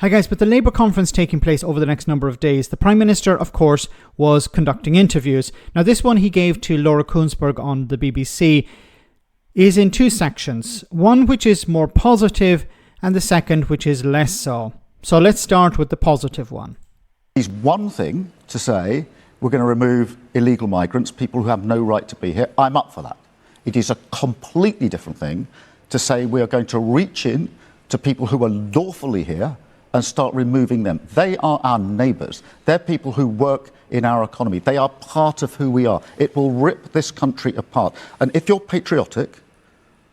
Hi guys, with the Labour conference taking place over the next number of days, the Prime Minister, of course, was conducting interviews. Now this one he gave to Laura Kuenssberg on the BBC is in two sections. One which is more positive and the second which is less so. So let's start with the positive one. It's one thing to say we're going to remove illegal migrants, people who have no right to be here. I'm up for that. It is a completely different thing to say we are going to reach in to people who are lawfully here and start removing them. They are our neighbours. They're people who work in our economy. They are part of who we are. It will rip this country apart. And if you're patriotic,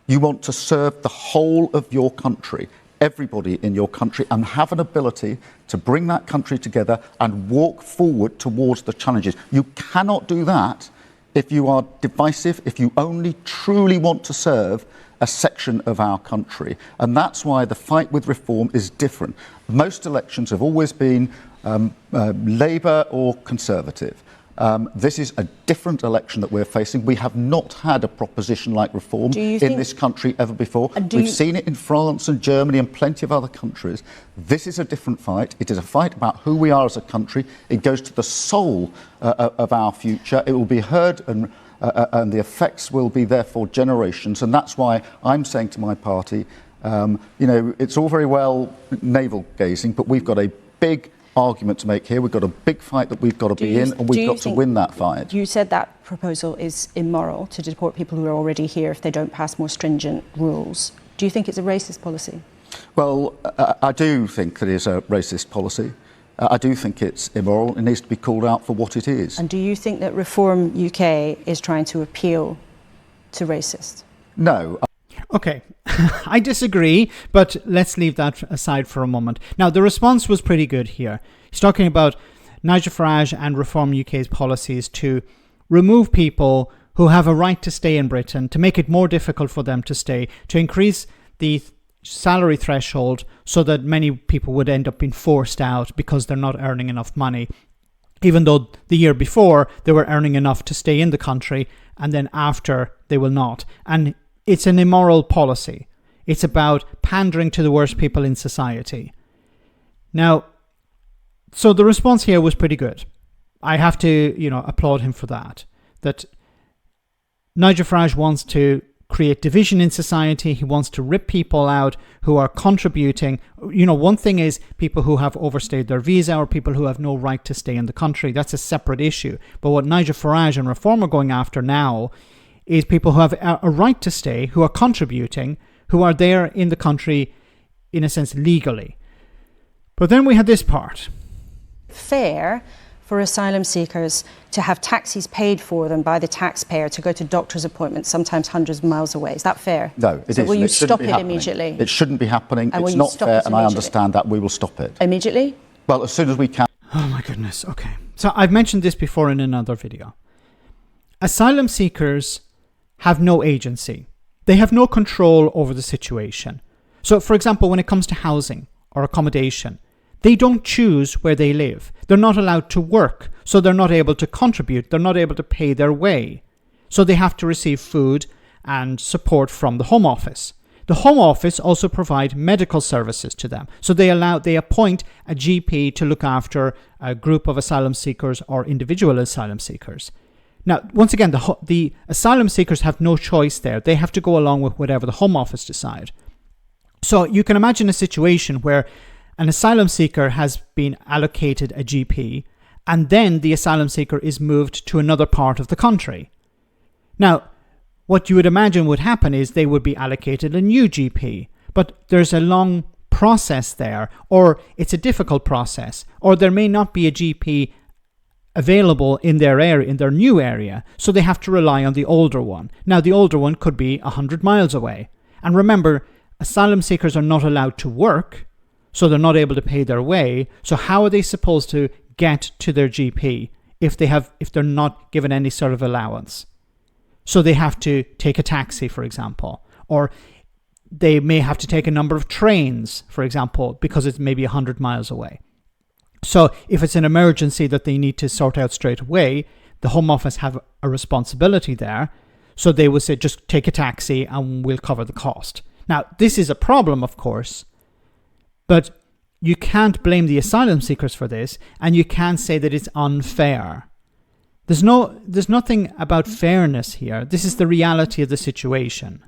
you want to serve the whole of your country, everybody in your country, and have an ability to bring that country together and walk forward towards the challenges. You cannot do that if you are divisive, if you only truly want to serve a section of our country. And that's why the fight with reform is different. Most elections have always been Labour or Conservative. This is a different election that we're facing. We have not had a proposition like reform in this country ever before. We've seen it in France and Germany and plenty of other countries. This is a different fight. It is a fight about who we are as a country. It goes to the soul of our future. It will be heard and the effects will be there for generations. And that's why I'm saying to my party, it's all very well navel-gazing, but we've got a big argument to make here. We've got a big fight that we've got to be in, and we've got to win that fight. You said that proposal is immoral, to deport people who are already here if they don't pass more stringent rules. Do you think it's a racist policy? Well, I do think that it's a racist policy. I do think it's immoral. It needs to be called out for what it is. And do you think that Reform UK is trying to appeal to racists? No. Okay, I disagree, but let's leave that aside for a moment. Now, the response was pretty good here. He's talking about Nigel Farage and Reform UK's policies to remove people who have a right to stay in Britain, to make it more difficult for them to stay, to increase the salary threshold so that many people would end up being forced out because they're not earning enough money, even though the year before they were earning enough to stay in the country, and then after they will not. And it's an immoral policy. It's about pandering to the worst people in society. Now, so the response here was pretty good. I have to, applaud him for that. That Nigel Farage wants to create division in society. He wants to rip people out who are contributing. One thing is people who have overstayed their visa or people who have no right to stay in the country. That's a separate issue. But what Nigel Farage and Reform are going after now is people who have a right to stay, who are contributing, who are there in the country, in a sense, legally. But then we had this part. Fair for asylum seekers to have taxis paid for them by the taxpayer to go to doctor's appointments, sometimes hundreds of miles away. Is that fair? No, it isn't. Will you stop it immediately? It shouldn't be happening. It's not fair, and I understand that. We will stop it. Immediately? Well, as soon as we can. Oh my goodness, okay. So I've mentioned this before in another video. Asylum seekers have no agency. They have no control over the situation. So, for example, when it comes to housing or accommodation, they don't choose where they live. They're not allowed to work, so they're not able to contribute. They're not able to pay their way. So they have to receive food and support from the Home Office. The Home Office also provide medical services to them. So they appoint a GP to look after a group of asylum seekers or individual asylum seekers. Now, once again, the asylum seekers have no choice there. They have to go along with whatever the Home Office decide. So you can imagine a situation where an asylum seeker has been allocated a GP, and then the asylum seeker is moved to another part of the country. Now, what you would imagine would happen is they would be allocated a new GP, but there's a long process there, or it's a difficult process, or there may not be a GP available in their area, in their new area, so they have to rely on the older one. Now, the older one could be 100 miles away. And remember, asylum seekers are not allowed to work, so they're not able to pay their way. So how are they supposed to get to their GP if they're not given any sort of allowance? So they have to take a taxi, for example, or they may have to take a number of trains, for example, because it's maybe 100 miles away. So if it's an emergency that they need to sort out straight away, the Home Office have a responsibility there. So they would say, just take a taxi and we'll cover the cost. Now, this is a problem, of course, but you can't blame the asylum seekers for this, and you can't say that it's unfair. There's nothing about fairness here. This is the reality of the situation.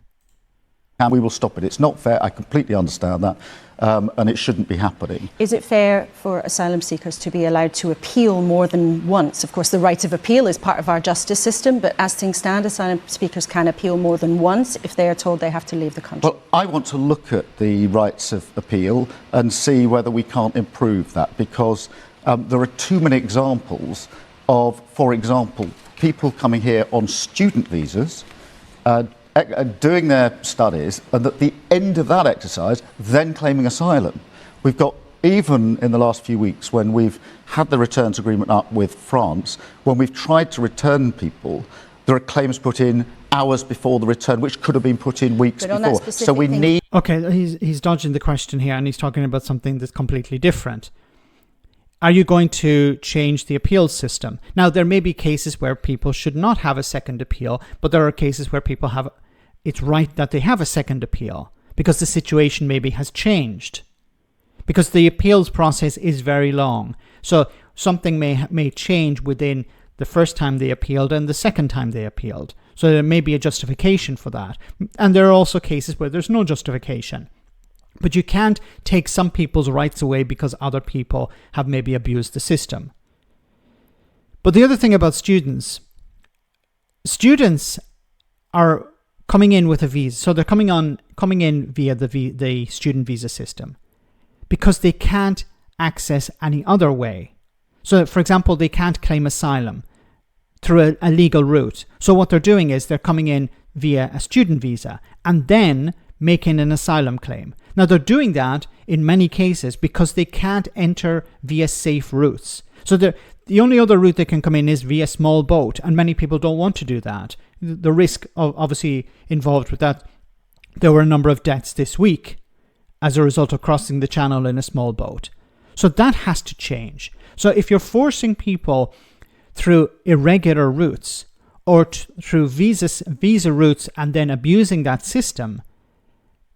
And we will stop it. It's not fair. I completely understand that. And it shouldn't be happening. Is it fair for asylum seekers to be allowed to appeal more than once? Of course, the right of appeal is part of our justice system, but as things stand, asylum seekers can appeal more than once if they are told they have to leave the country. Well, I want to look at the rights of appeal and see whether we can't improve that, because there are too many examples of, for example, people coming here on student visas, doing their studies, and at the end of that exercise, then claiming asylum. We've got, even in the last few weeks, when we've had the returns agreement up with France, when we've tried to return people, there are claims put in hours before the return, which could have been put in weeks before. So we need... Okay, he's dodging the question here, and he's talking about something that's completely different. Are you going to change the appeal system? Now, there may be cases where people should not have a second appeal, but there are cases where people have, it's right that they have a second appeal because the situation maybe has changed. Because the appeals process is very long. So something may change within the first time they appealed and the second time they appealed. So there may be a justification for that. And there are also cases where there's no justification. But you can't take some people's rights away because other people have maybe abused the system. But the other thing about students are coming in with a visa. So they're coming in via the student visa system because they can't access any other way. So, for example, they can't claim asylum through a legal route. So what they're doing is they're coming in via a student visa and then making an asylum claim. Now, they're doing that in many cases because they can't enter via safe routes. So the only other route they can come in is via small boat, and many people don't want to do that. The risk obviously involved with that. There were a number of deaths this week as a result of crossing the channel in a small boat. So that has to change. So if you're forcing people through irregular routes or through visa routes and then abusing that system,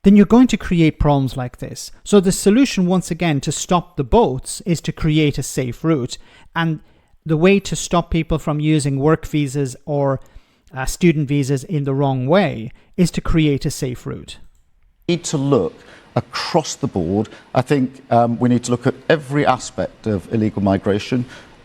then you're going to create problems like this. So the solution, once again, to stop the boats is to create a safe route. And the way to stop people from using work visas or student visas in the wrong way is to create a safe route. We need to look across the board. I think we need to look at every aspect of illegal migration,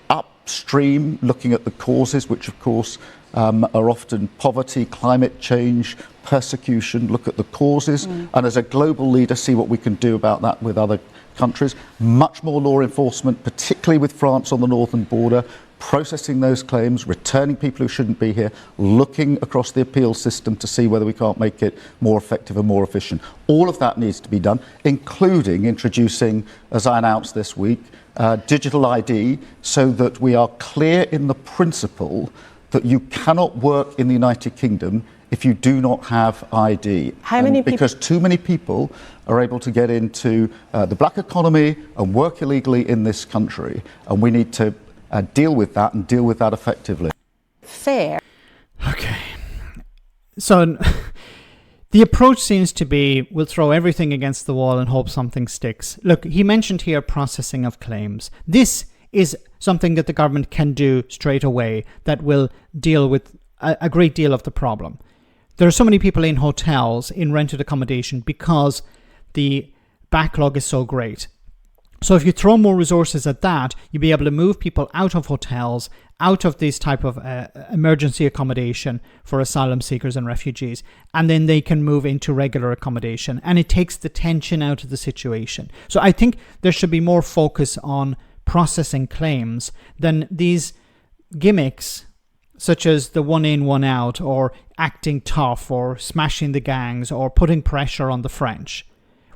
upstream, looking at the causes, which of course are often poverty, climate change, persecution, look at the causes, and as a global leader, see what we can do about that with other countries. Much more law enforcement, particularly with France on the northern border, processing those claims, returning people who shouldn't be here, looking across the appeal system to see whether we can't make it more effective and more efficient. All of that needs to be done, including introducing, as I announced this week, digital ID, so that we are clear in the principle that you cannot work in the United Kingdom if you do not have ID. Because too many people are able to get into the black economy and work illegally in this country, and we need to deal with that and deal with that effectively. Fair. Okay. So the approach seems to be, we'll throw everything against the wall and hope something sticks. Look, he mentioned here processing of claims. This is something that the government can do straight away that will deal with a great deal of the problem. There are so many people in hotels, in rented accommodation, because the backlog is so great. So if you throw more resources at that, you'll be able to move people out of hotels, out of this type of emergency accommodation for asylum seekers and refugees, and then they can move into regular accommodation. And it takes the tension out of the situation. So I think there should be more focus on processing claims than these gimmicks such as the one in, one out, or acting tough, or smashing the gangs, or putting pressure on the French.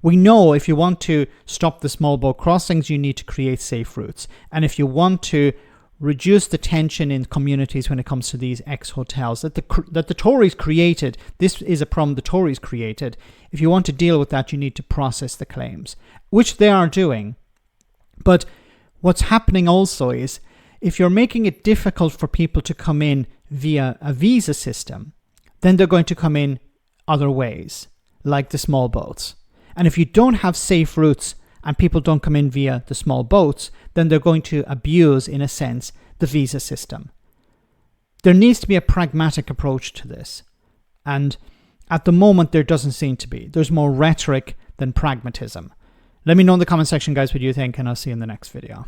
We know if you want to stop the small boat crossings, you need to create safe routes. And if you want to reduce the tension in communities when it comes to these ex-hotels that the Tories created, this is a problem the Tories created. If you want to deal with that, you need to process the claims, which they are doing. But what's happening also is, if you're making it difficult for people to come in via a visa system, then they're going to come in other ways, like the small boats. And if you don't have safe routes and people don't come in via the small boats, then they're going to abuse, in a sense, the visa system. There needs to be a pragmatic approach to this. And at the moment, there doesn't seem to be. There's more rhetoric than pragmatism. Let me know in the comment section, guys, what you think, and I'll see you in the next video.